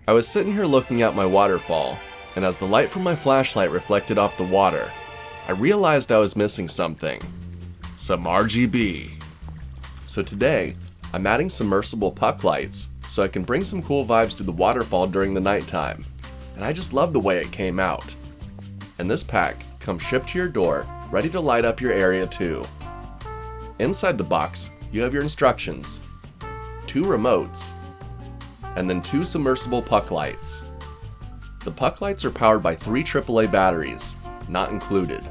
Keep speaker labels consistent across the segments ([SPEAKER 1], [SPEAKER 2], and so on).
[SPEAKER 1] I was sitting here looking at my waterfall, and as the light from my flashlight reflected off the water, I realized I was missing something. Some RGB. So today, I'm adding submersible puck lights so I can bring some cool vibes to the waterfall during the nighttime, and I just love the way it came out. And this pack comes shipped to your door, ready to light up your area too. Inside the box, you have your instructions, 2 remotes, and then 2 submersible puck lights. The puck lights are powered by 3 AAA batteries, not included.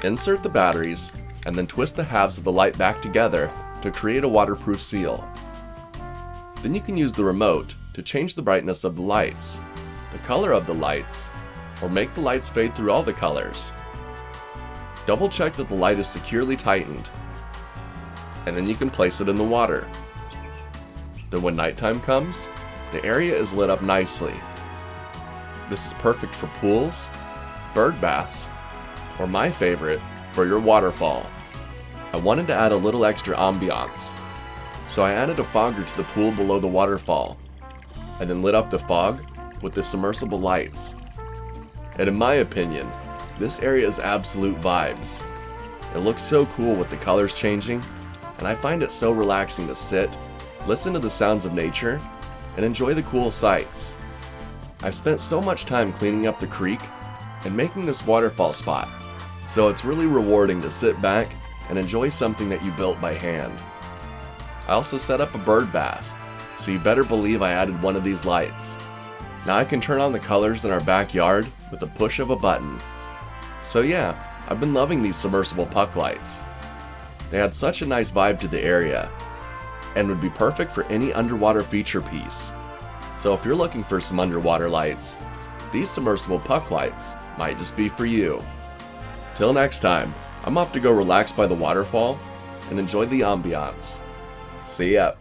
[SPEAKER 1] Insert the batteries, and then twist the halves of the light back together to create a waterproof seal. Then you can use the remote to change the brightness of the lights, the color of the lights, or make the lights fade through all the colors. Double check that the light is securely tightened, and then you can place it in the water. Then when nighttime comes, the area is lit up nicely. This is perfect for pools, bird baths, or my favorite, for your waterfall. I wanted to add a little extra ambiance, so I added a fogger to the pool below the waterfall, and then lit up the fog with the submersible lights. And in my opinion, this area is absolute vibes. It looks so cool with the colors changing, and I find it so relaxing to sit, listen to the sounds of nature, and enjoy the cool sights. I've spent so much time cleaning up the creek and making this waterfall spot, so it's really rewarding to sit back and enjoy something that you built by hand. I also set up a bird bath, so you better believe I added one of these lights. Now I can turn on the colors in our backyard with the push of a button. So yeah, I've been loving these submersible puck lights. They add such a nice vibe to the area, and would be perfect for any underwater feature piece. So if you're looking for some underwater lights, these submersible puck lights might just be for you. Till next time, I'm off to go relax by the waterfall and enjoy the ambiance. See ya.